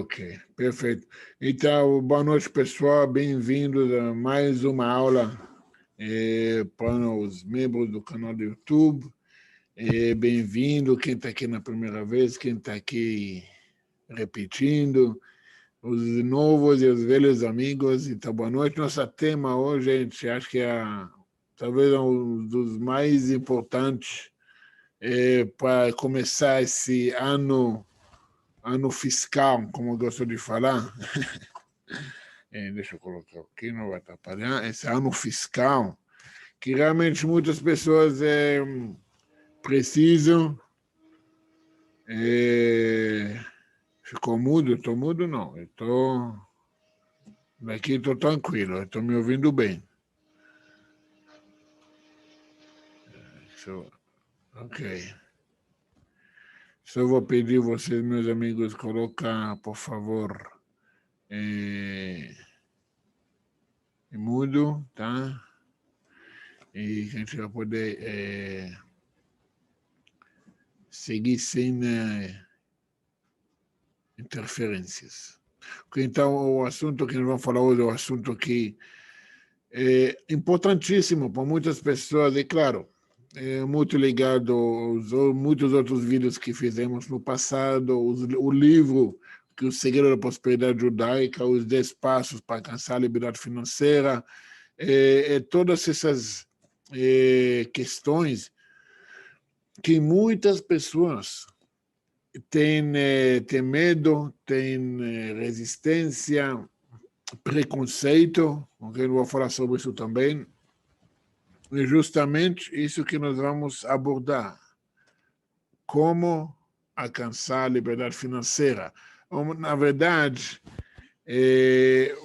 Ok, perfeito. Então, boa noite, pessoal. Bem-vindos a mais uma aula para os membros do canal do YouTube. Bem-vindo quem está aqui na primeira vez, quem está aqui repetindo, os novos e os velhos amigos. Então, boa noite. Nosso tema hoje, gente, acho que talvez um dos mais importantes para começar esse ano fiscal, como eu gosto de falar. Deixa eu colocar aqui, não vai atrapalhar. Esse ano fiscal, que realmente muitas pessoas precisam. Ficou mudo? Estou mudo, não. Daqui estou tranquilo, estou me ouvindo bem. Ok. Só vou pedir vocês, meus amigos, colocar, por favor, mudo, tá? E a gente vai poder seguir sem interferências. Então, o assunto que nós vamos falar hoje é um assunto que é importantíssimo para muitas pessoas, e claro, é muito ligado aos muitos outros vídeos que fizemos no passado, o livro que o Segredo da Prosperidade Judaica, os 10 passos para alcançar a liberdade financeira, todas essas questões que muitas pessoas têm medo, têm resistência, preconceito, ok? Eu vou falar sobre isso também. É justamente isso que nós vamos abordar. Como alcançar a liberdade financeira. Na verdade,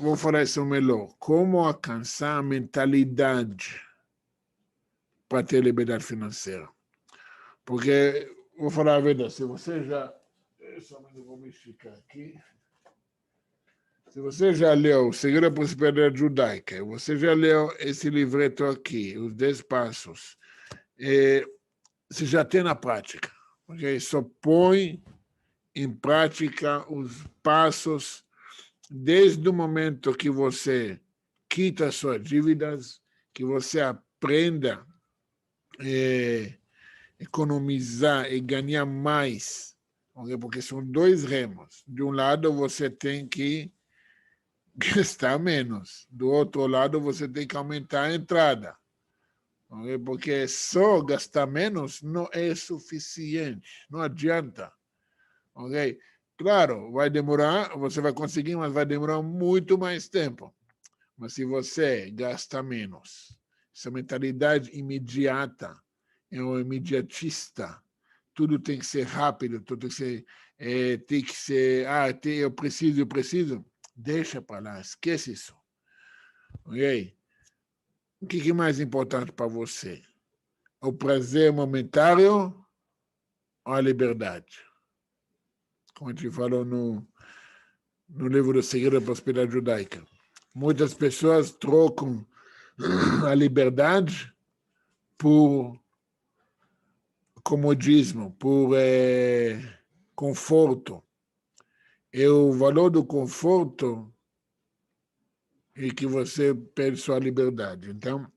vou falar isso melhor. Como alcançar a mentalidade para ter liberdade financeira. Porque, vou falar a verdade, se você já... Somente vou me esticar aqui. Se você já leu O Segredo da Prosperidade Judaica, você já leu esse livreto aqui, Os 10 Passos, você já tem na prática. Okay? Só põe em prática os passos desde o momento que você quita suas dívidas, que você aprenda a economizar e ganhar mais. Okay? Porque são dois remos. De um lado, você tem que gastar menos. Do outro lado, você tem que aumentar a entrada. Okay? Porque só gastar menos não é suficiente. Não adianta. Okay? Claro, vai demorar, você vai conseguir, mas vai demorar muito mais tempo. Mas se você gasta menos, essa mentalidade imediata, é um imediatista, tudo tem que ser rápido, tudo tem que ser, eu preciso, deixa para lá, esquece isso. Ok? O que é mais importante para você? O prazer momentário ou a liberdade? Como a gente falou no livro do Segredo da Prosperidade Judaica. Muitas pessoas trocam a liberdade por comodismo, por conforto. E o valor do conforto é que você perde sua liberdade. Então,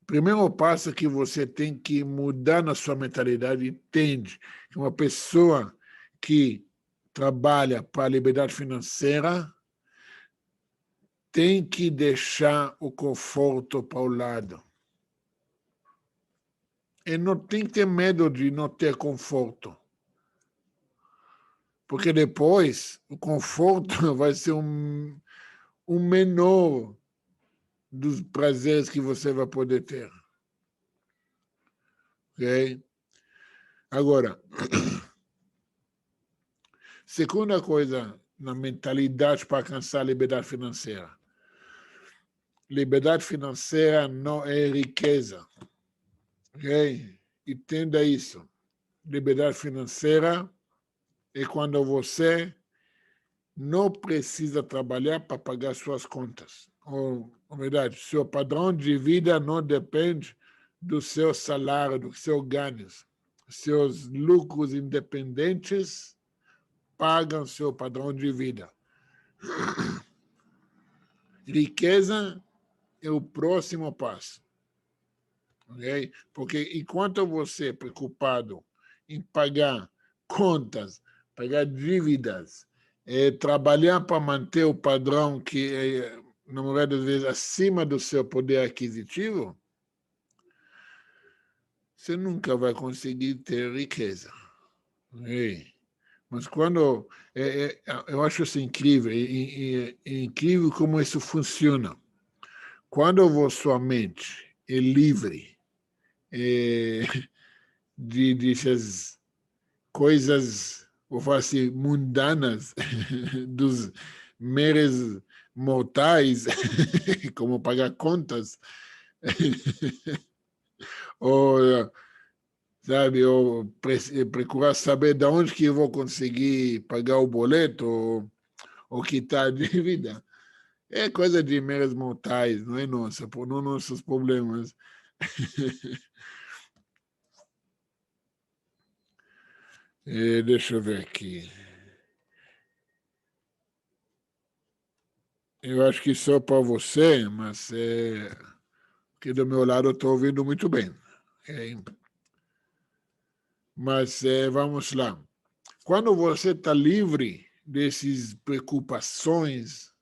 o primeiro passo é que você tem que mudar na sua mentalidade. Entende que uma pessoa que trabalha para a liberdade financeira tem que deixar o conforto para o lado. E não tem que ter medo de não ter conforto. Porque depois o conforto vai ser um menor dos prazeres que você vai poder ter. Ok? Agora, segunda coisa na mentalidade para alcançar a liberdade financeira. Liberdade financeira não é riqueza. Ok? Entenda isso. Liberdade financeira é quando você não precisa trabalhar para pagar suas contas. Ou, na verdade, seu padrão de vida não depende do seu salário, dos seus ganhos. Seus lucros independentes pagam seu padrão de vida. Riqueza é o próximo passo. Okay? Porque enquanto você é preocupado em pagar contas, pagar dívidas, trabalhar para manter o padrão que é, na maioria das vezes, acima do seu poder aquisitivo, você nunca vai conseguir ter riqueza. Okay? Mas quando... eu acho isso incrível. É incrível como isso funciona. Quando sua mente é livre dessas coisas, vou falar assim, mundanas, dos meros mortais, como pagar contas, ou, sabe, ou procurar saber de onde que eu vou conseguir pagar o boleto, ou quitar a dívida. É coisa de meros mortais, não é nossa, não nossos problemas. Deixa eu ver aqui. Eu acho que só para você, mas aqui do meu lado eu estou ouvindo muito bem. Mas vamos lá. Quando você está livre dessas preocupações,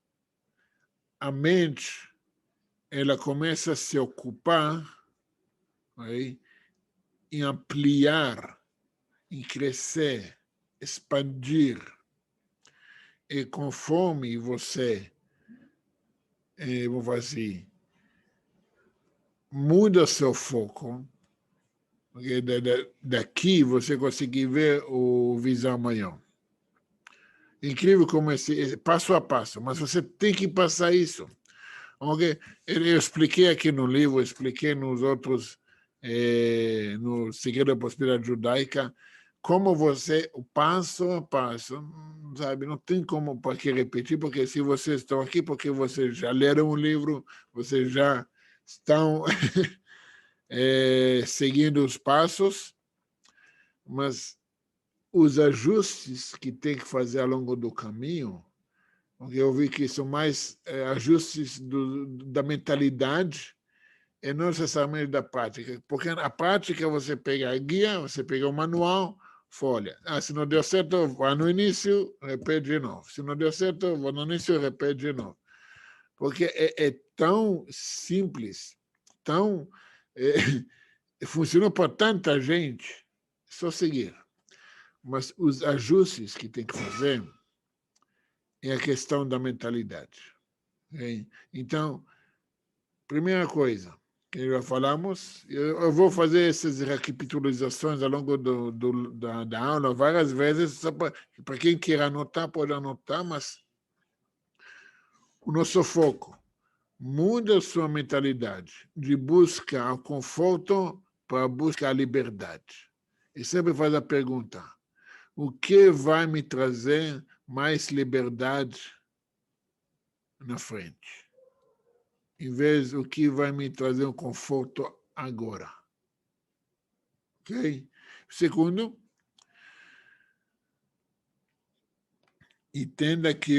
a mente ela começa a se ocupar em ampliar, em crescer, expandir. E conforme você, vou fazer assim, muda seu foco, porque daqui você consegue ver o visão maior. Incrível como esse passo a passo, mas você tem que passar isso. Okay? Eu expliquei aqui no livro, expliquei nos outros, no Segredo da Prosperidade Judaica, como você, o passo a passo, sabe, não tem como para que repetir, porque se vocês estão aqui, porque vocês já leram o livro, vocês já estão seguindo os passos, mas os ajustes que tem que fazer ao longo do caminho, porque eu vi que são mais ajustes da mentalidade e não necessariamente da prática. Porque na prática você pega a guia, você pega o manual, folha. Se não deu certo, vai no início, repete de novo. Se não deu certo, vai no início, repete de novo. Porque é tão simples, tão... funcionou para tanta gente, só seguir. Mas os ajustes que tem que fazer é a questão da mentalidade. Okay? Então, primeira coisa que já falamos, eu vou fazer essas recapitulações ao longo da aula várias vezes, só para quem queira anotar, pode anotar, mas o nosso foco muda a sua mentalidade de busca ao conforto para buscar a liberdade. E sempre faz a pergunta, o que vai me trazer mais liberdade na frente? Em vez do que vai me trazer um conforto agora. Ok? Segundo, entenda que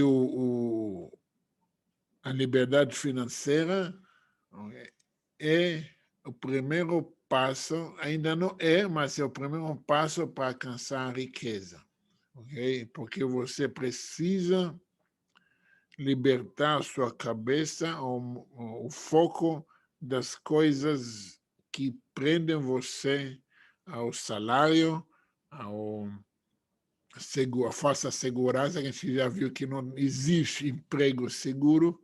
a liberdade financeira é o primeiro passo, ainda não é, mas é o primeiro passo para alcançar a riqueza. Ok? Porque você precisa libertar sua cabeça, o foco das coisas que prendem você ao salário, a falsa segurança, que a gente já viu que não existe emprego seguro,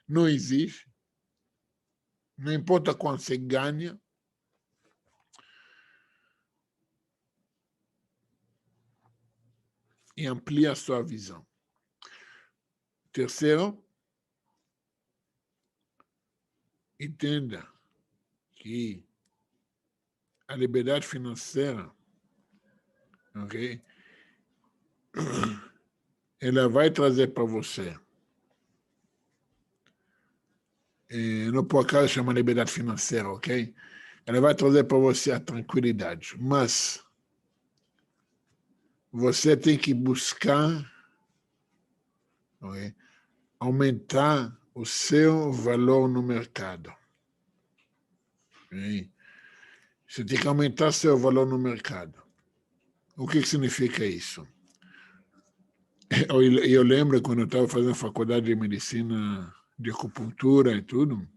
não existe, não importa quanto você ganha. E amplia a sua visão. Terceiro, entenda que a liberdade financeira, ok, ela vai trazer para você, não por acaso chama liberdade financeira, ok? Ela vai trazer para você a tranquilidade, mas você tem que buscar, okay, aumentar o seu valor no mercado. Okay? Você tem que aumentar seu valor no mercado. O que significa isso? Eu lembro quando eu estava fazendo faculdade de medicina, de acupuntura e tudo,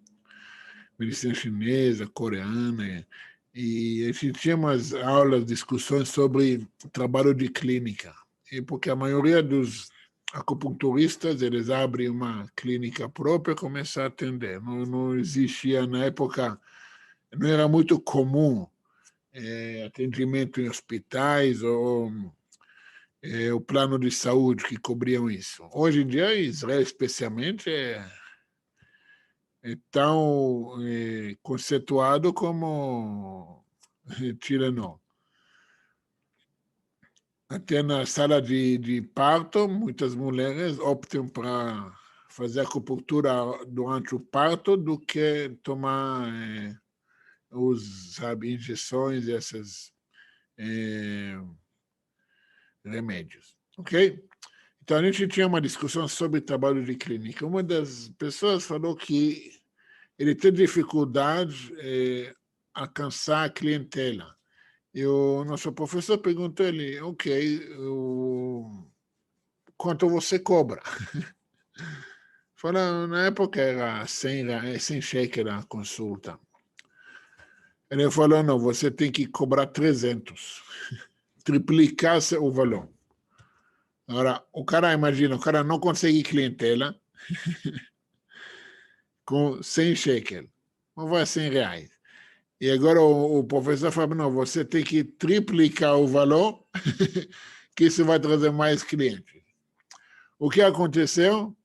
medicina chinesa, coreana, e a gente tinha umas aulas, discussões sobre trabalho de clínica. E porque a maioria dos acupunturistas, eles abrem uma clínica própria e começam a atender. Não existia, na época, não era muito comum atendimento em hospitais ou o plano de saúde que cobriam isso. Hoje em dia, Israel especialmente é tão conceituado como Tilenol. Até na sala de parto, muitas mulheres optam para fazer acupuntura durante o parto do que tomar injeções e esses remédios. Ok? Então, a gente tinha uma discussão sobre trabalho de clínica. Uma das pessoas falou que ele tem dificuldade alcançar a clientela. E o nosso professor perguntou a ele, ok, quanto você cobra? Falou, na época era 100 shekel a consulta. Ele falou, não, você tem que cobrar 300, triplicar o valor. Agora, o cara, imagina, o cara não consegue clientela com 100 shekel, não vai 100 reais. E agora o professor falou, não, você tem que triplicar o valor, que isso vai trazer mais clientes. O que aconteceu?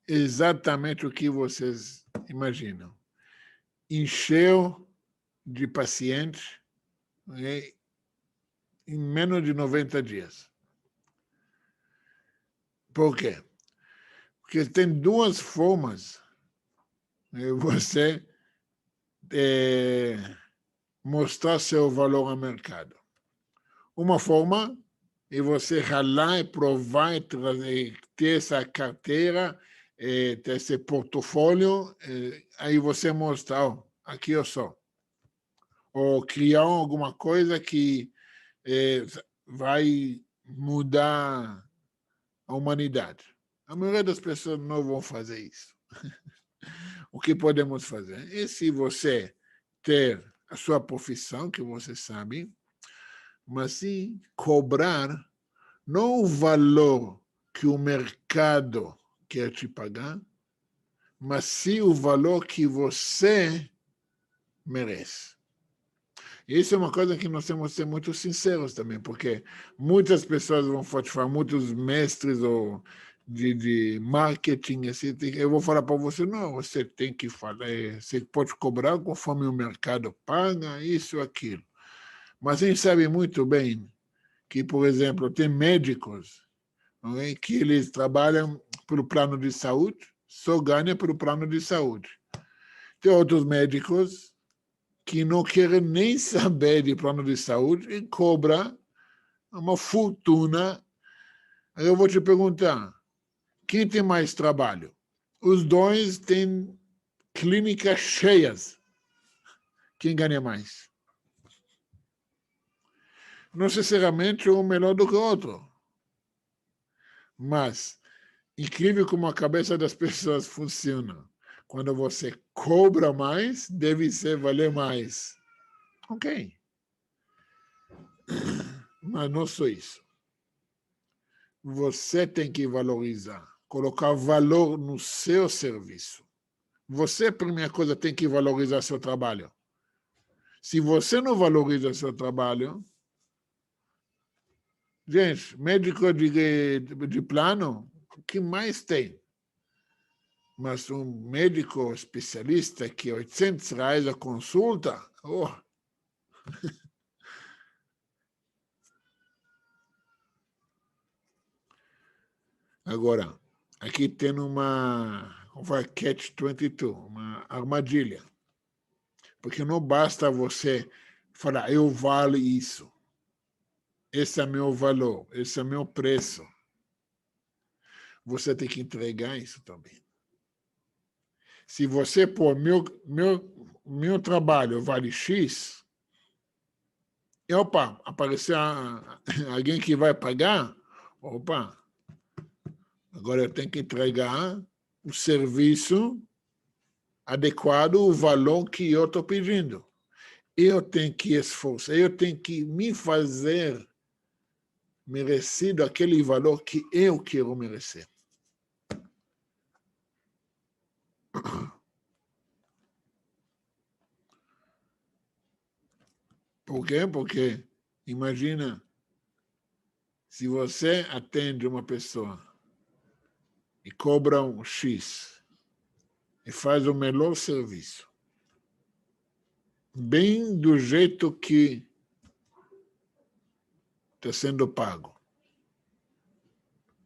Exatamente o que vocês imaginam. Encheu de pacientes, né, em menos de 90 dias. Por quê? Porque tem duas formas de você mostrar seu valor ao mercado. Uma forma é você ralar e provar e ter essa carteira, ter esse portfólio, aí você mostra, oh, aqui eu sou. Ou criar alguma coisa que vai mudar a humanidade. A maioria das pessoas não vão fazer isso. O que podemos fazer? E se você ter a sua profissão, que você sabe, mas sim cobrar não o valor que o mercado quer te pagar, mas sim o valor que você merece. Isso é uma coisa que nós temos que ser muito sinceros também, porque muitas pessoas vão falar, muitos mestres ou de marketing, assim, eu vou falar para você, não, você tem que falar, você pode cobrar conforme o mercado paga, isso, aquilo. Mas a gente sabe muito bem que, por exemplo, tem médicos, não é, que eles trabalham pelo plano de saúde, só ganham pelo plano de saúde. Tem outros médicos que não querem nem saber de plano de saúde e cobra uma fortuna. Aí eu vou te perguntar, quem tem mais trabalho? Os dois têm clínicas cheias. Quem ganha mais? Não necessariamente um melhor do que o outro. Mas, incrível como a cabeça das pessoas funciona. Quando você cobra mais, deve ser valer mais. Ok. Mas não só isso. Você tem que valorizar, colocar valor no seu serviço. Você, primeira coisa, tem que valorizar seu trabalho. Se você não valoriza seu trabalho, gente, médico de plano, o que mais tem? Mas um médico especialista que é 800 reais a consulta, oh. Agora, aqui tem uma catch-22, uma armadilha. Porque não basta você falar, eu valo isso. esse é meu valor, esse é meu preço. Você tem que entregar isso também. Se você pôr meu trabalho vale X, e opa, aparecer alguém que vai pagar, opa, agora eu tenho que entregar o serviço adequado, o valor que eu estou pedindo. Eu tenho que esforçar, eu tenho que me fazer merecido aquele valor que eu quero merecer. Por quê? Porque, imagina, se você atende uma pessoa e cobra um X e faz o melhor serviço, bem do jeito que está sendo pago,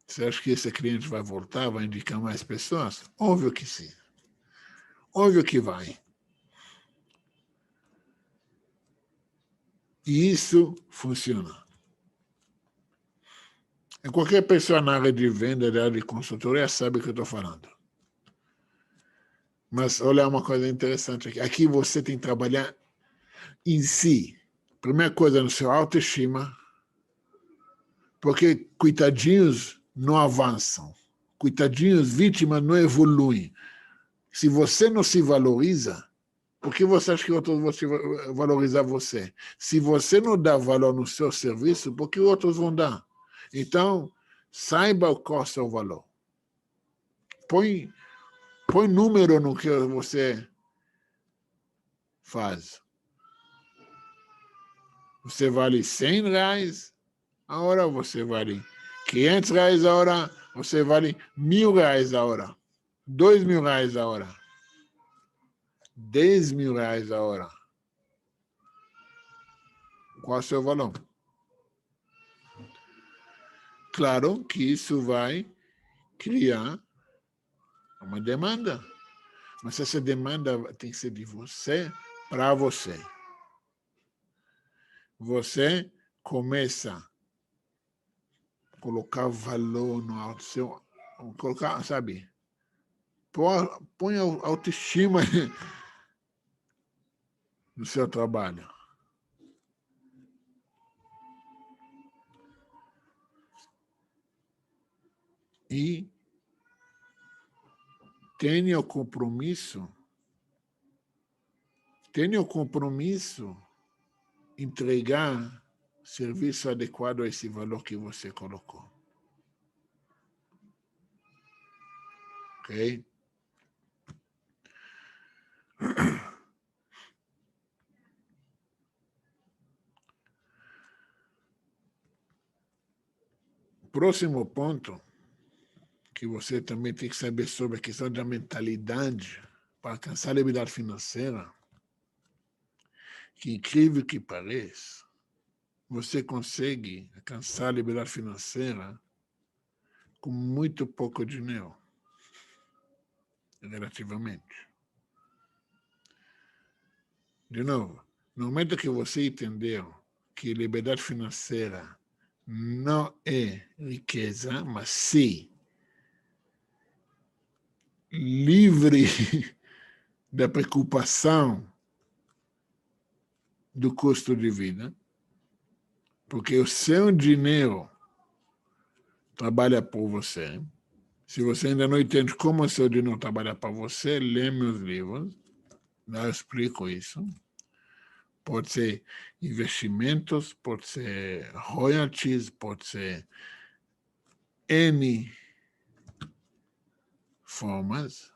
você acha que esse cliente vai voltar, vai indicar mais pessoas? Óbvio que sim. Óbvio que vai. E isso funciona. E qualquer pessoa na área de venda, na área de consultoria, sabe o que eu estou falando. Mas olha uma coisa interessante aqui. Aqui você tem que trabalhar em si. Primeira coisa, no seu autoestima, porque coitadinhos não avançam. Coitadinhos, vítimas não evoluem. Se você não se valoriza, por que você acha que outros vão valorizar você? Se você não dá valor no seu serviço, por que outros vão dar? Então, saiba qual é o seu valor. Põe número no que você faz. Você vale R$100 a hora, você vale R$500 a hora, você vale R$1.000 a hora, R$2.000 a hora, R$10.000 a hora. Qual é o seu valor? Claro que isso vai criar uma demanda, mas essa demanda tem que ser de você para você. Você começa a colocar valor no seu, colocar, sabe? Põe a autoestima no seu trabalho. E tenha o compromisso entregar serviço adequado a esse valor que você colocou. Ok? Próximo ponto que você também tem que saber sobre a questão da mentalidade para alcançar a liberdade financeira, que incrível que pareça, você consegue alcançar a liberdade financeira com muito pouco dinheiro, relativamente. De novo, no momento que você entendeu que liberdade financeira não é riqueza, mas sim livre da preocupação do custo de vida, porque o seu dinheiro trabalha por você. Se você ainda não entende como o seu dinheiro trabalha para você, lê meus livros, lá eu explico isso. Pode ser investimentos, pode ser royalties, pode ser N formas.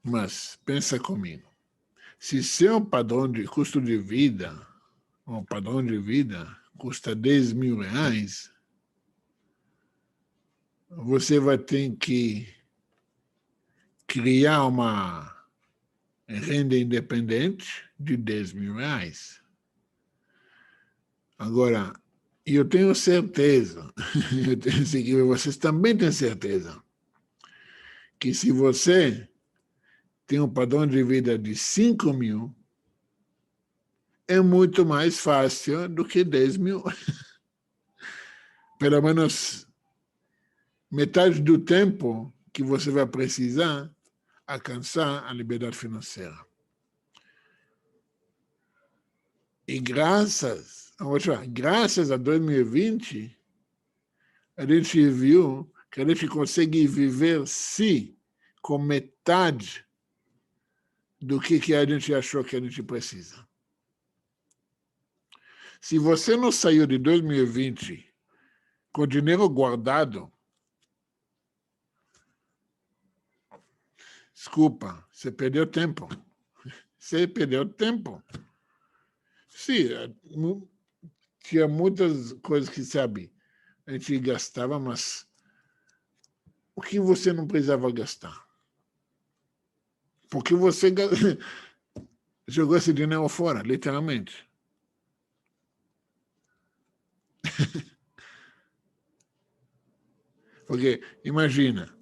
Mas pensa comigo. Se seu padrão de custo de vida, ou padrão de vida, custa R$10.000, você vai ter que criar uma renda independente de R$10.000. Agora, eu tenho certeza, vocês também têm certeza, que se você tem um padrão de vida de 5.000, é muito mais fácil do que 10 mil. Pelo menos metade do tempo que você vai precisar alcançar a liberdade financeira. E graças a 2020, a gente viu que a gente consegue viver, sim, com metade do que a gente achou que a gente precisa. Se você não saiu de 2020 com dinheiro guardado, desculpa, você perdeu tempo. Você perdeu tempo. Sim, tinha muitas coisas que, sabe, a gente gastava, mas o que você não precisava gastar? Porque você jogou esse dinheiro fora, literalmente. Porque, imagina,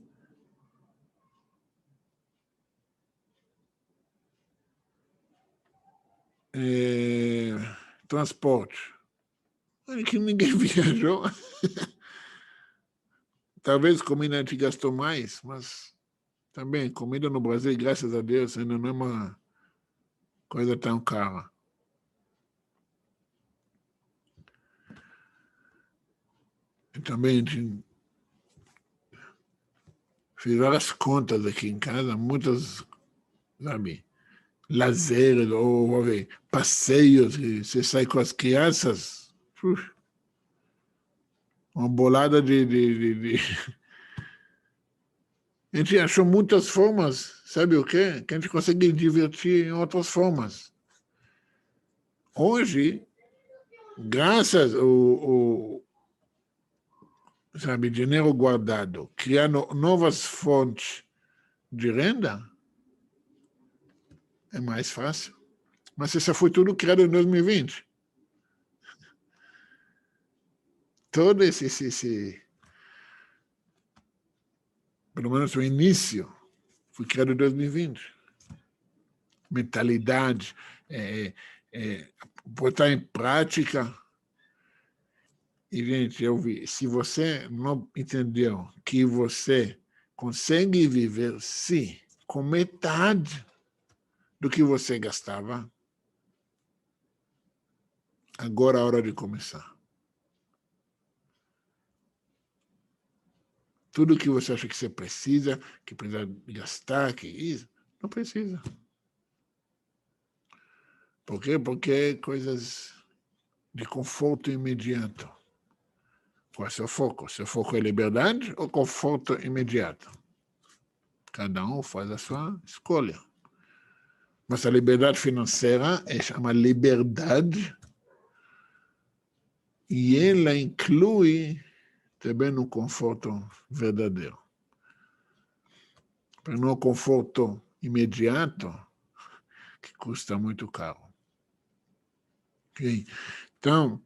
transporte. Olha que ninguém viajou. Talvez comida a gente gastou mais, mas também comida no Brasil, graças a Deus, ainda não é uma coisa tão cara. E também a gente fez várias contas aqui em casa, muitas, sabe, lazer, ou passeios, você sai com as crianças, uma bolada de... A gente achou muitas formas, sabe o quê? Que a gente consegue divertir em outras formas. Hoje, graças ao sabe, dinheiro guardado, criando novas fontes de renda, é mais fácil. Mas isso foi tudo criado em 2020. Todo esse pelo menos o início, foi criado em 2020. Mentalidade, botar em prática. E, gente, eu vi, se você não entendeu que você consegue viver, sim, com metade do que você gastava, agora é a hora de começar. Tudo que você acha que você precisa gastar, que isso, não precisa. Por quê? Porque é coisas de conforto imediato. Qual é o seu foco? Seu foco é liberdade ou conforto imediato? Cada um faz a sua escolha. Mas a liberdade financeira é chamada liberdade e ela inclui também um conforto verdadeiro. Para não conforto imediato, que custa muito caro. Okay? Então,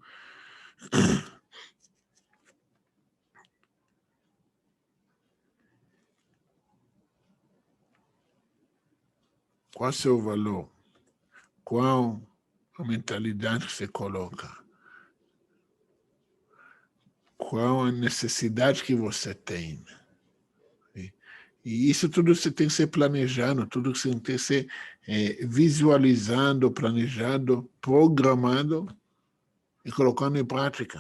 qual é o seu valor? Qual a mentalidade que você coloca? Qual a necessidade que você tem? E isso tudo você tem que ser planejando, tudo você tem que ser visualizando, planejado, programado e colocando em prática.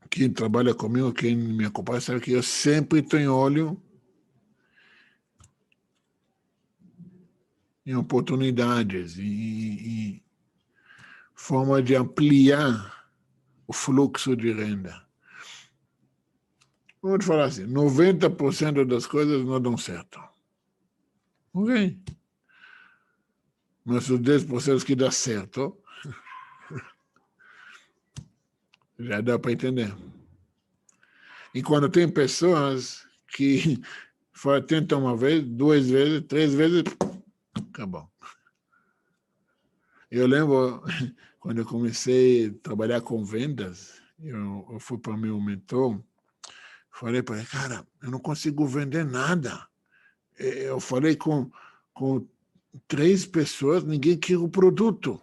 Quem trabalha comigo, quem me acompanha, sabe que eu sempre tenho olho em oportunidades e forma de ampliar o fluxo de renda. Vamos falar assim, 90% das coisas não dão certo. Ok? Mas os 10% que dá certo, já dá para entender. E quando tem pessoas que tentam uma vez, 2 vezes, 3 vezes, acabou. Eu lembro, quando eu comecei a trabalhar com vendas, eu fui para meu mentor, falei para ele, cara, eu não consigo vender nada. eu falei com 3 pessoas, ninguém quer o produto.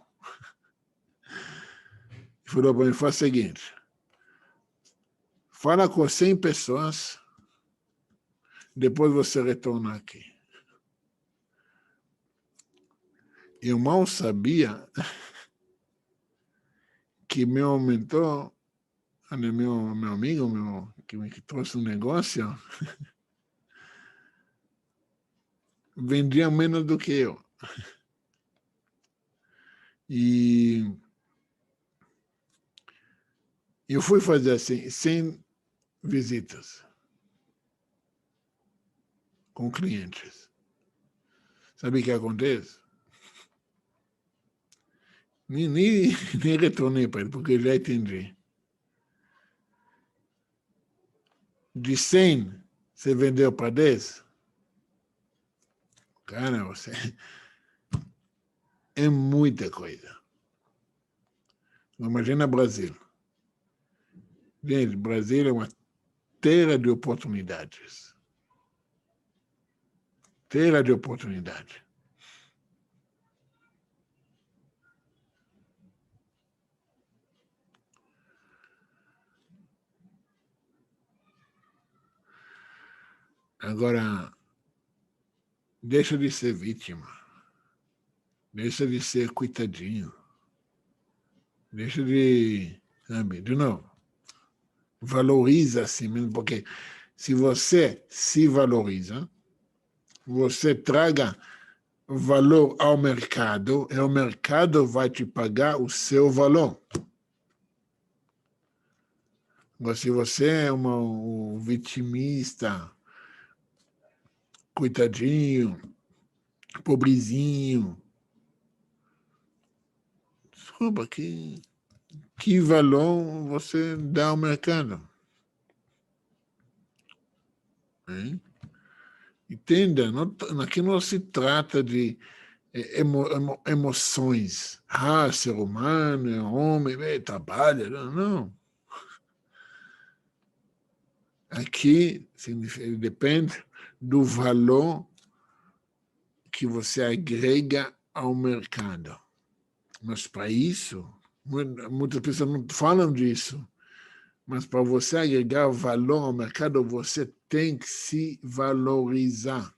Ele falou para mim, faz o seguinte, fala com 100 pessoas, depois você retorna aqui. Eu mal sabia que meu mentor, meu amigo, que me trouxe um negócio, vendia menos do que eu. E eu fui fazer assim, 100 visitas com clientes. Sabe o que acontece? Nem retornei para ele, porque já entendi. De 100, você vendeu para 10? Cara, você... É muita coisa. Imagina Brasil. Gente, Brasil é uma terra de oportunidades. Terra de oportunidade. Agora, deixa de ser vítima. Deixa de ser coitadinho. Deixa de, sabe, de novo, valoriza a si mesmo, porque se você se valoriza, você traga valor ao mercado e o mercado vai te pagar o seu valor. Mas se você é um vitimista, coitadinho, pobrezinho, desculpa, que valor você dá ao mercado? Hein? Entenda, aqui não se trata de emoções. Ah, ser humano, é homem, trabalha. Não. Aqui depende do valor que você agrega ao mercado. Mas para isso, muitas pessoas não falam disso. Mas para você agregar valor ao mercado, você tem que se valorizar.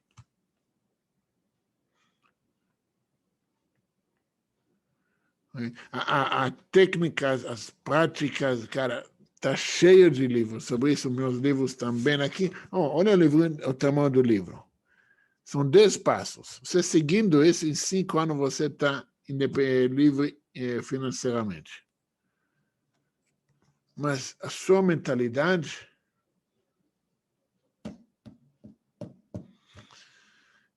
A técnicas, as práticas, cara, está cheio de livros sobre isso. Meus livros também aqui. Olha o tamanho do livro. São 10 passos. Você seguindo isso, em 5 anos você está livre financeiramente. Mas a sua mentalidade,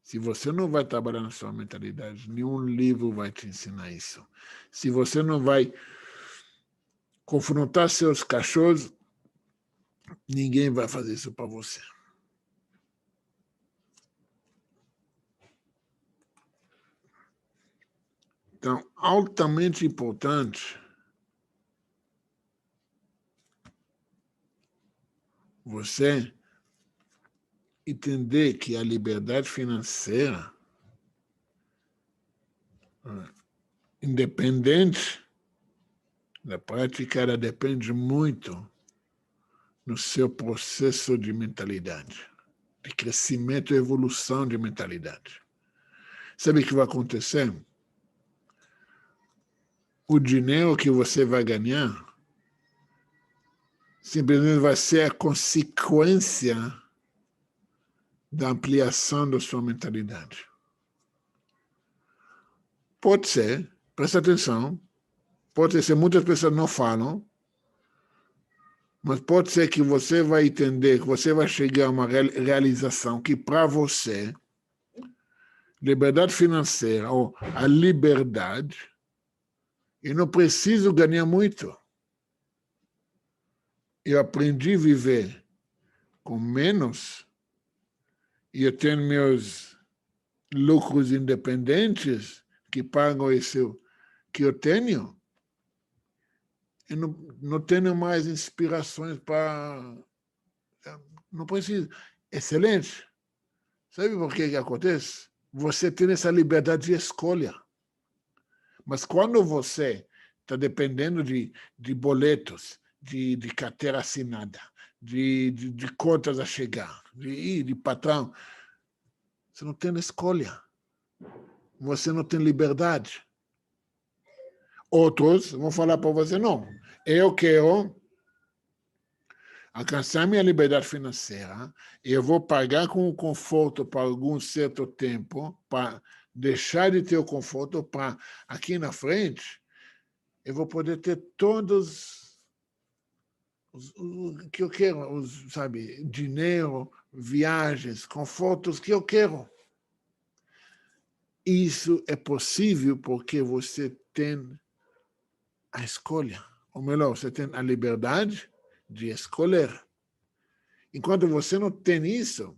se você não vai trabalhar na sua mentalidade, nenhum livro vai te ensinar isso. Se você não vai confrontar seus cachorros, ninguém vai fazer isso para você. Então, altamente importante você entender que a liberdade financeira, independente da prática, ela depende muito no seu processo de mentalidade, de crescimento e evolução de mentalidade. Sabe o que vai acontecer? O dinheiro que você vai ganhar simplesmente vai ser a consequência da ampliação da sua mentalidade. Pode ser, presta atenção, pode ser, muitas pessoas não falam, mas pode ser que você vai entender, que você vai chegar a uma realização que para você, liberdade financeira ou a liberdade, eu não preciso ganhar muito. Eu aprendi a viver com menos e eu tenho meus lucros independentes que pagam isso que eu tenho. Eu não tenho mais inspirações para... Não preciso. Excelente. Sabe por que acontece? Você tem essa liberdade de escolha. Mas quando você está dependendo de boletos, de carteira assinada, de contas a chegar, de patrão, você não tem escolha. Você não tem liberdade. Outros vão falar para você, não, eu quero alcançar minha liberdade financeira, eu vou pagar com conforto por algum certo tempo, para deixar de ter o conforto, para aqui na frente, eu vou poder ter todos o que eu quero, sabe, dinheiro, viagens, confortos que eu quero. Isso é possível porque você tem a escolha. Ou melhor, você tem a liberdade de escolher. Enquanto você não tem isso,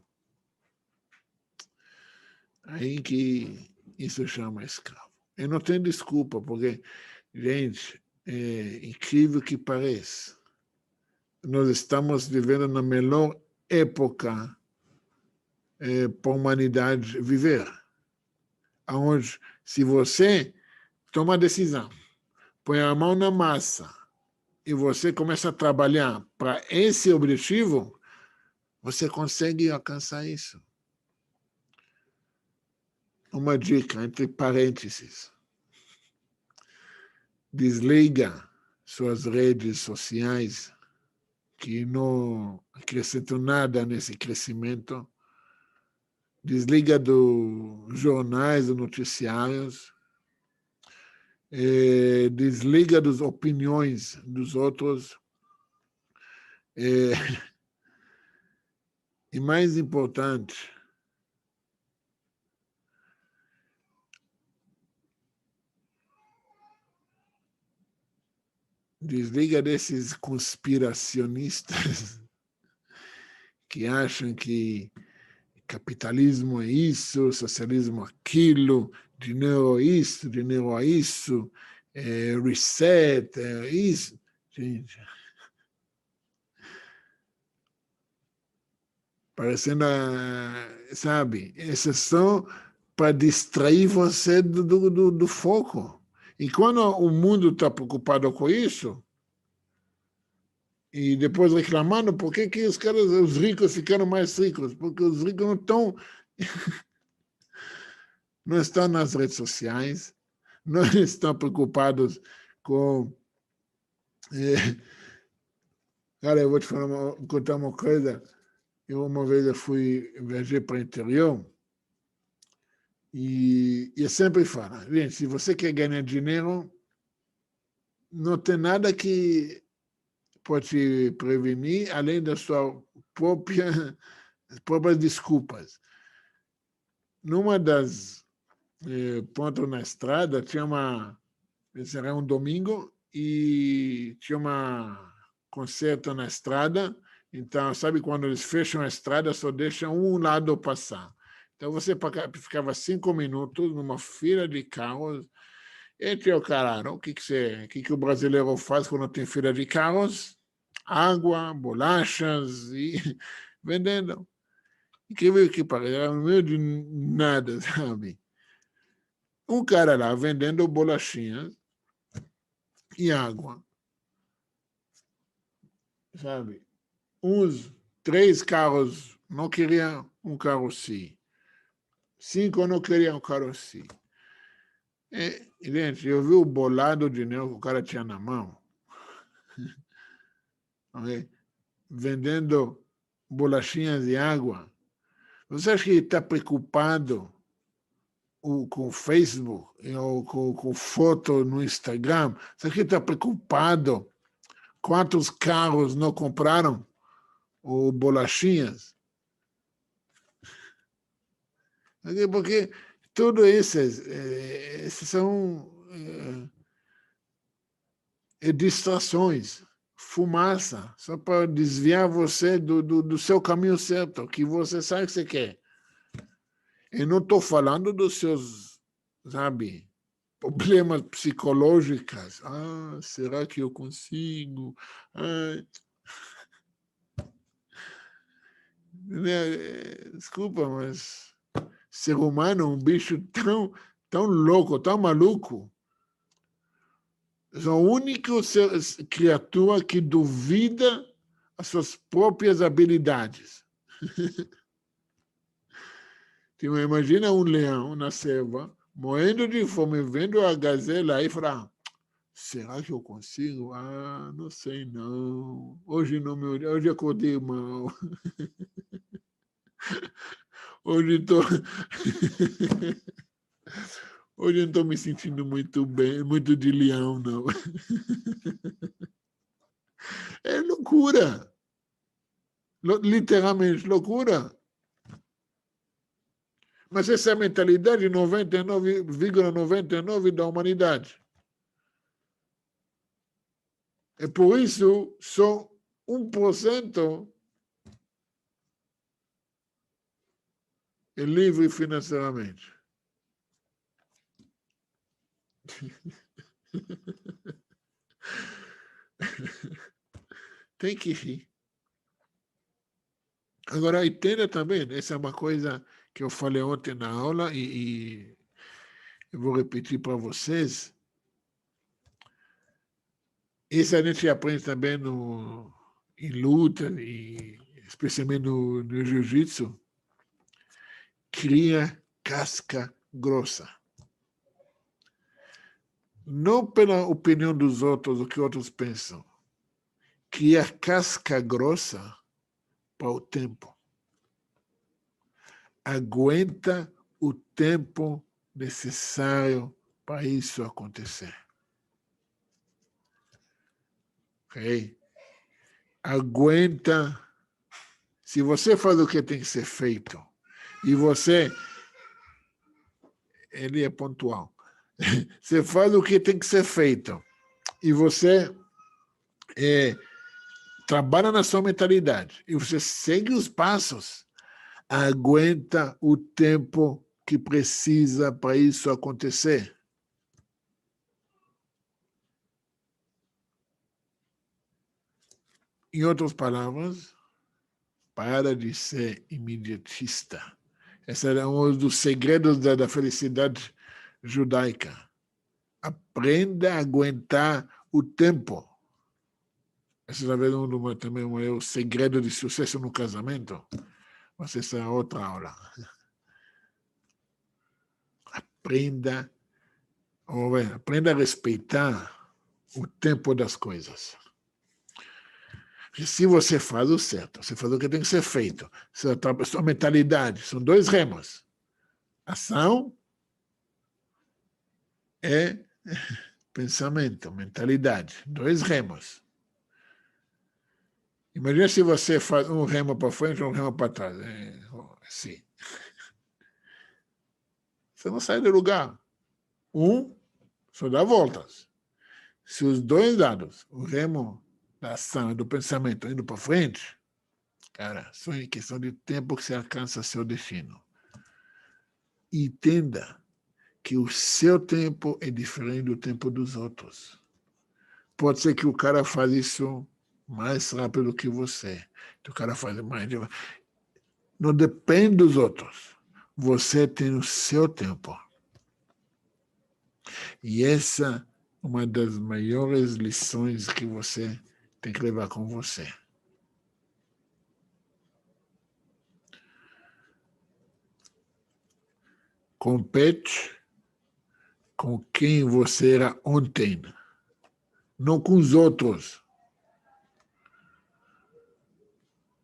aí que isso chama escravo. Eu não tenho desculpa, porque, gente, é incrível que pareça, nós estamos vivendo na melhor época para a humanidade viver. Onde, se você toma a decisão, põe a mão na massa e você começa a trabalhar para esse objetivo, você consegue alcançar isso. Uma dica, entre parênteses. Desliga suas redes sociais, que não acrescentam nada nesse crescimento. Desliga dos jornais, dos noticiários. Desliga das opiniões dos outros. E mais importante, desliga desses conspiracionistas que acham que capitalismo é isso, socialismo é aquilo, dinheiro é isso, reset, é isso. Gente, parecendo, sabe, exceção para distrair você do foco. E quando o mundo está preocupado com isso, e depois reclamando, por que os caras, os ricos ficaram mais ricos? Porque os ricos não estão nas redes sociais, não estão preocupados com... Cara, eu vou te contar uma coisa. Uma vez viajei para o interior, e eu sempre falo, gente, se você quer ganhar dinheiro, não tem nada que pode te prevenir, além das suas próprias desculpas. Numa das pontos na estrada, esse era um domingo, e tinha uma concerto na estrada, então, sabe quando eles fecham a estrada, só deixam um lado passar. Então, você ficava 5 minutos numa fila de carros, e tinha o cara, o que o brasileiro faz quando tem fila de carros? Água, bolachas, e vendendo. Incrível que pareça, era no meio de nada, sabe? Um cara lá vendendo bolachinhas e água, sabe? Uns 3 carros não queriam um carroci, 5 não queriam um carroci. Gente, eu vi o bolado de dinheiro que o cara tinha na mão, okay? Vendendo bolachinhas e água. Você acha que ele está preocupado com o Facebook ou com foto no Instagram? Você acha que ele está preocupado quantos carros não compraram ou bolachinhas? Porque tudo esses são distrações, fumaça, só para desviar você do seu caminho certo, que você sabe que você quer. Eu não estou falando dos seus, sabe, problemas psicológicos. Ah, será que eu consigo? Ah, Desculpa, mas ser humano é um bicho tão louco, tão maluco. É a única criatura que duvida as suas próprias habilidades. Então, imagina um leão na selva, morrendo de fome, vendo a gazela e fala, será que eu consigo? Ah, não sei não. Hoje acordei mal. Hoje estou Hoje eu não estou me sentindo muito bem, muito de leão, não. É loucura. Literalmente loucura. Mas essa é a mentalidade de 99,99% da humanidade. É por isso só 1% é livre financeiramente. Tem que rir. Agora, entenda também, essa é uma coisa que eu falei ontem na aula e eu vou repetir para vocês. Isso a gente aprende também em luta, e especialmente no jiu-jitsu. Cria casca grossa. Não pela opinião dos outros, o que outros pensam. Cria casca grossa para o tempo. Aguenta o tempo necessário para isso acontecer. Ok? Aguenta. Se você faz o que tem que ser feito e ele é pontual. Você faz o que tem que ser feito e você trabalha na sua mentalidade e você segue os passos, aguenta o tempo que precisa para isso acontecer. Em outras palavras, para de ser imediatista. Esse é um dos segredos da felicidade judaica. Aprenda a aguentar o tempo. Esse também é o segredo de sucesso no casamento. Mas essa é outra aula. Aprenda a respeitar o tempo das coisas. E se você faz o certo, você faz o que tem que ser feito, sua mentalidade, são dois remos. Ação é pensamento, mentalidade, dois remos. Imagina se você faz um remo para frente e um remo para trás. Assim. Você não sai do lugar. Só dá voltas. Se os dois lados, o remo da ação e do pensamento indo para frente, cara, só em questão de tempo que você alcança seu destino. E entenda que o seu tempo é diferente do tempo dos outros. Pode ser que o cara faz isso mais rápido que você. O cara faz mais devagar. Não depende dos outros. Você tem o seu tempo. E essa é uma das maiores lições que você tem que levar com você. Compete com quem você era ontem, não com os outros.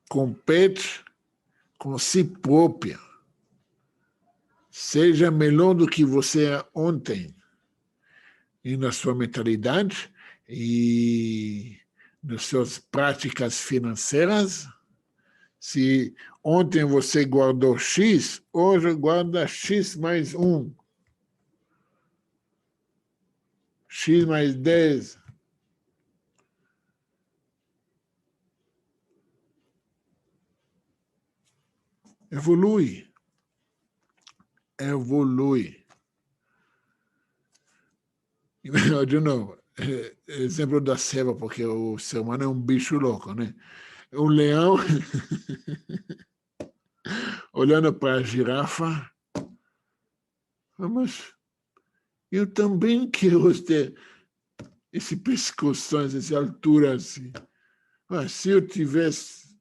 Compete com si própria. Seja melhor do que você era ontem, e na sua mentalidade, e nas suas práticas financeiras. Se ontem você guardou X, hoje guarda X mais 1. X mais 10. Evolui. De novo, exemplo da selva, porque o ser humano é um bicho louco, né? Um leão olhando para a girafa, mas eu também quero ter esse pescoção, essa altura assim. Mas se eu tivesse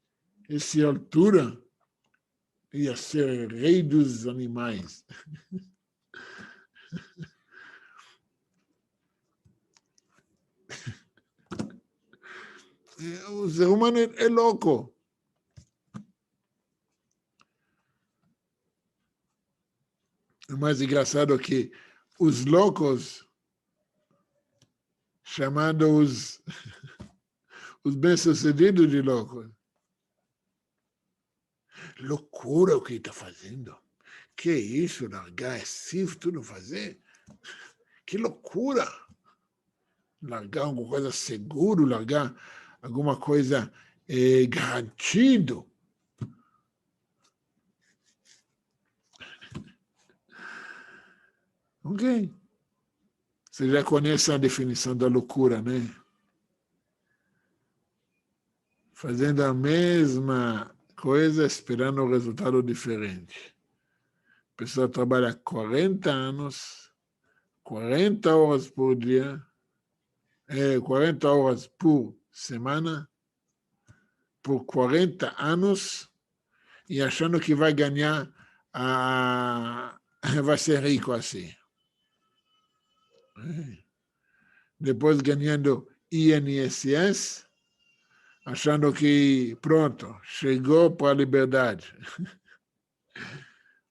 essa altura, ia ser rei dos animais. O ser humano é louco. O mais engraçado é que os loucos, chamados os bem-sucedidos de loucos, loucura o que está fazendo. Que isso, largar assim, tudo fazer? Que loucura! Largar alguma coisa seguro, largar alguma coisa garantido. Ok. Você já conhece a definição da loucura, né? Fazendo a mesma coisa, esperando um resultado diferente. A pessoa trabalha 40 anos, 40 horas por dia, 40 horas por semana, por 40 anos, e achando que vai ganhar, vai ser rico assim. Depois ganhando INSS, achando que pronto, chegou para a liberdade.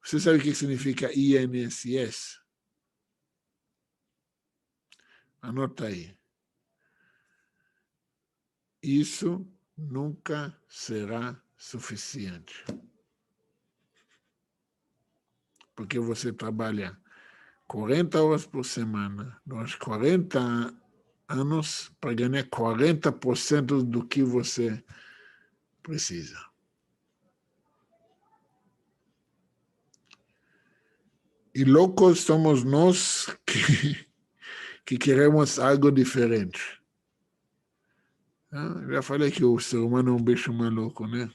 Você sabe o que significa INSS? Anota aí. Isso nunca será suficiente. Porque você trabalha 40 horas por semana, durante 40 anos, para ganhar 40% do que você precisa. E loucos somos nós que queremos algo diferente. Já falei que o ser humano é um bicho maluco, né?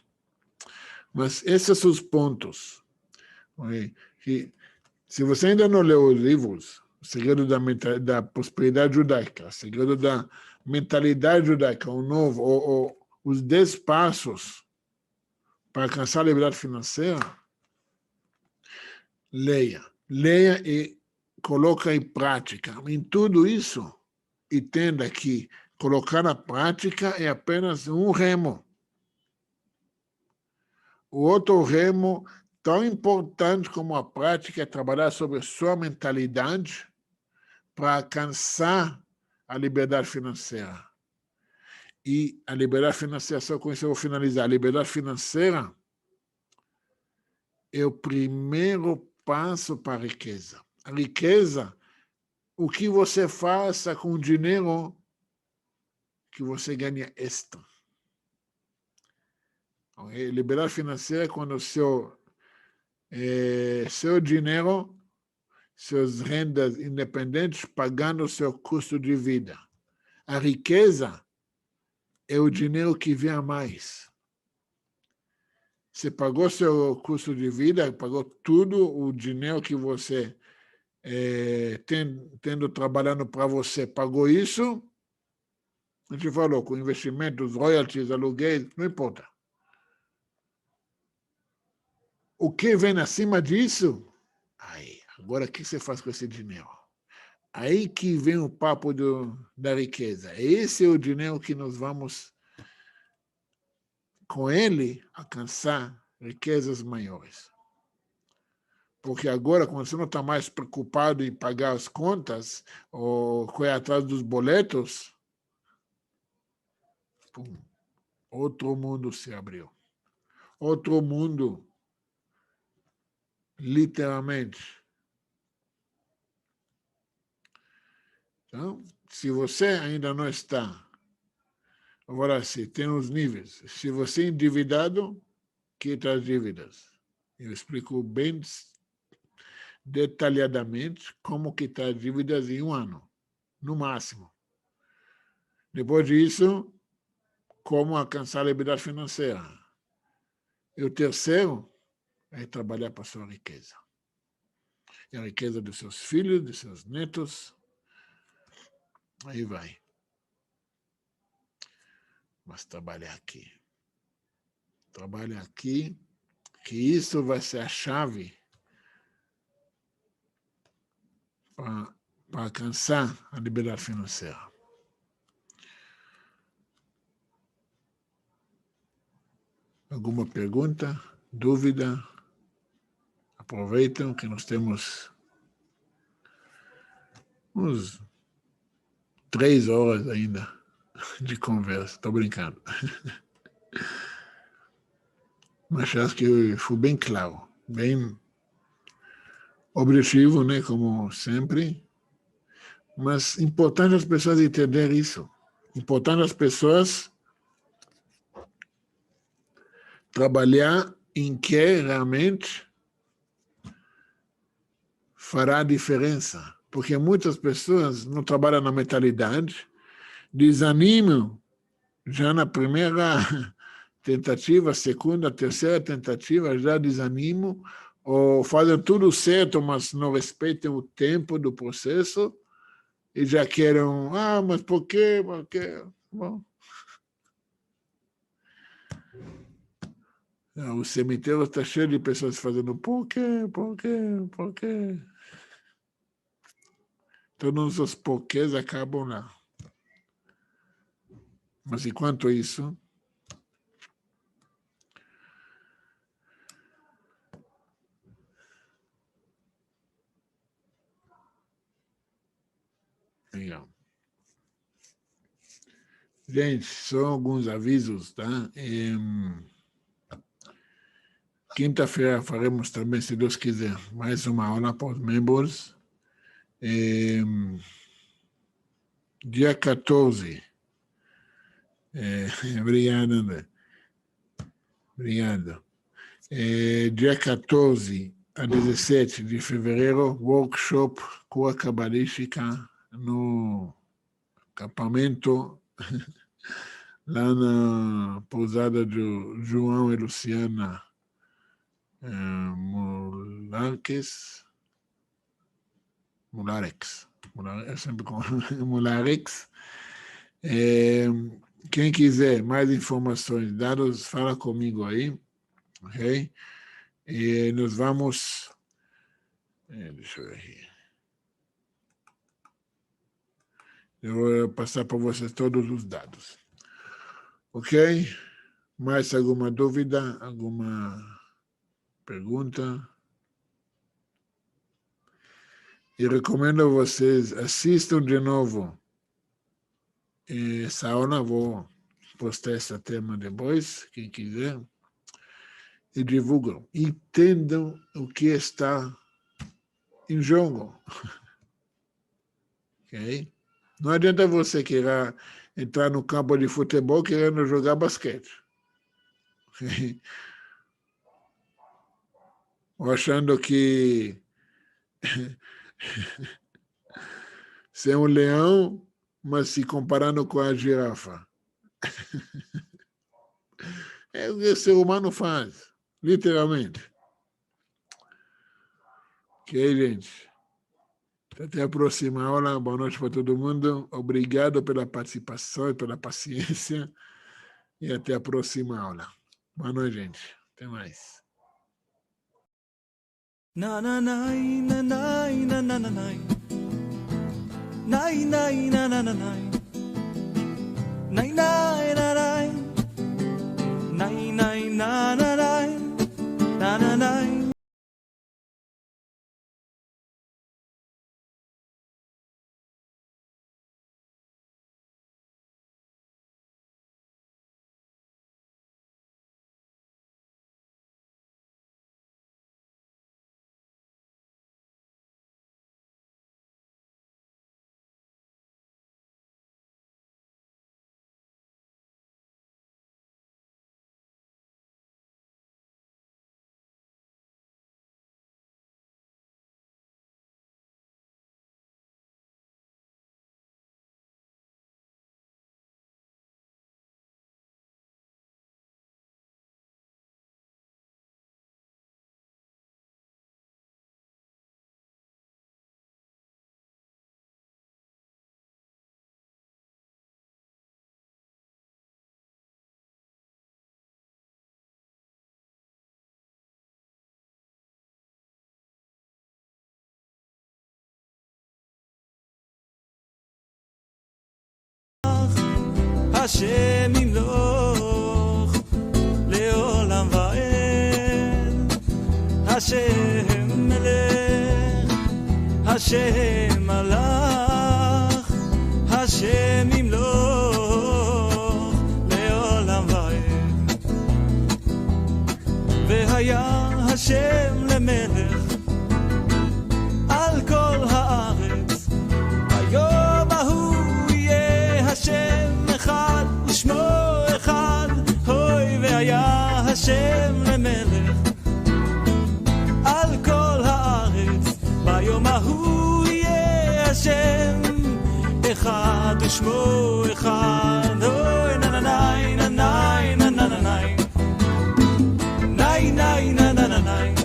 Mas esses são os pontos. Que, se você ainda não leu os livros, O Segredo da Prosperidade Judaica, O Segredo da Mentalidade Judaica, o novo, os 10 passos para alcançar a liberdade financeira, leia. Leia e coloca em prática. Em tudo isso, entenda que colocar na prática é apenas um remo. O outro remo, tão importante como a prática, é trabalhar sobre a sua mentalidade para alcançar a liberdade financeira. E a liberdade financeira, só com isso eu vou finalizar. A liberdade financeira é o primeiro passo para a riqueza. A riqueza, o que você faça com o dinheiro que você ganha extra. Okay? Liberdade financeira é quando o seu dinheiro, suas rendas independentes, pagando o seu custo de vida. A riqueza é o dinheiro que vem a mais. Você pagou seu custo de vida, pagou tudo o dinheiro que você tendo trabalhando para você, pagou isso, a gente falou, com investimentos, royalties, aluguéis, não importa. O que vem acima disso, aí, agora o que você faz com esse dinheiro? Aí que vem o papo da riqueza. Esse é o dinheiro que nós vamos, com ele, alcançar riquezas maiores. Porque agora, quando você não está mais preocupado em pagar as contas ou correr atrás dos boletos, pum, outro mundo se abriu. Outro mundo, literalmente. Então, se você ainda não está, agora sim, tem os níveis. Se você é endividado, quita as dívidas. Eu explico bem detalhadamente como quitar as dívidas em um ano, no máximo. Depois disso, como alcançar a liberdade financeira. E o terceiro é trabalhar para a sua riqueza. E a riqueza dos seus filhos, dos seus netos, aí vai. Mas trabalhar aqui. Trabalha aqui, que isso vai ser a chave para alcançar a liberdade financeira. Alguma pergunta, dúvida? Aproveitam que nós temos uns 3 horas ainda de conversa. Estou brincando. Mas acho que foi bem claro, bem objetivo, né, como sempre. Mas importante as pessoas entenderem isso. Importante as pessoas trabalhar em que realmente fará a diferença. Porque muitas pessoas não trabalham na mentalidade, desanimam já na primeira tentativa, segunda, terceira tentativa, já desanimam, ou fazem tudo certo, mas não respeitam o tempo do processo, e já querem, mas por quê? Por quê? Bom, o cemitério está cheio de pessoas fazendo por quê? Por quê? Por quê? Todos os porquês acabam lá. Mas enquanto isso, legal. Gente, só alguns avisos, tá? Quinta-feira faremos também, se Deus quiser, mais uma aula para os membros. Dia 14. Obrigado, André. Obrigado. Dia 14 a 17 de fevereiro, workshop Cura Cabalística no acampamento lá na pousada de João e Luciana Mularex. É sempre com Mularex. Quem quiser mais informações, dados, fala comigo aí, ok? E nós vamos... deixa eu ver aqui. Eu vou passar para vocês todos os dados. Ok? Mais alguma dúvida? Alguma pergunta? E recomendo a vocês, assistam de novo essa aula, vou postar esse tema depois, quem quiser, e divulgam. Entendam o que está em jogo. Ok? Não adianta você querer entrar no campo de futebol querendo jogar basquete. Ok? Ou achando que ser um leão, mas se comparando com a girafa. É o que o ser humano faz, literalmente. Ok, gente? Até a próxima aula. Boa noite para todo mundo. Obrigado pela participação e pela paciência. E até a próxima aula. Boa noite, gente. Até mais. Na na na na na na na na na na na na na na na השם ימלוך לעולם ועד, השם מלך, השם מלך, השם ימלוך לעולם ועד. והיה השם למלך על כל הארץ, ביום ההוא יהיה השם אחד ושמו אחד. הוי והיה השם למלך על כל הארץ, ביום ההוא יהיה השם אחד ושמו אחד. אוי נה נה נה נה נה נה נה נה נה נה נה נה נה נה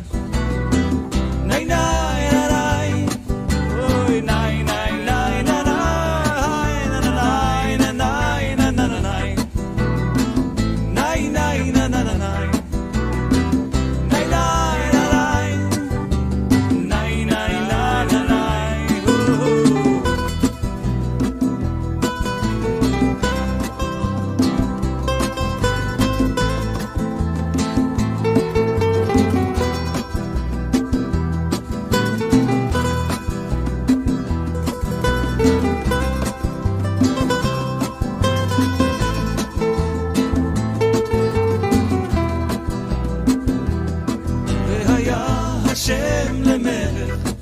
השם למלך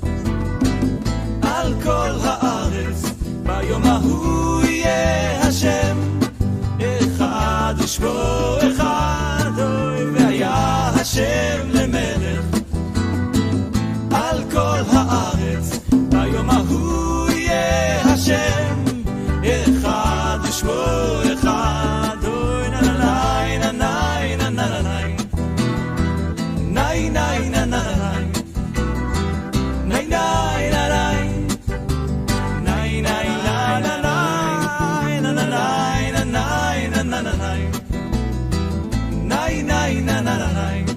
על כל הארץ, ביום ההוא יהיה השם אחד ושמו אחד. אוי והיה השם למלך על כל הארץ, ביום ההוא יהיה השם אחד ושמו אחד. אוי נה נה נה נה נה נה נה נה נה na na na na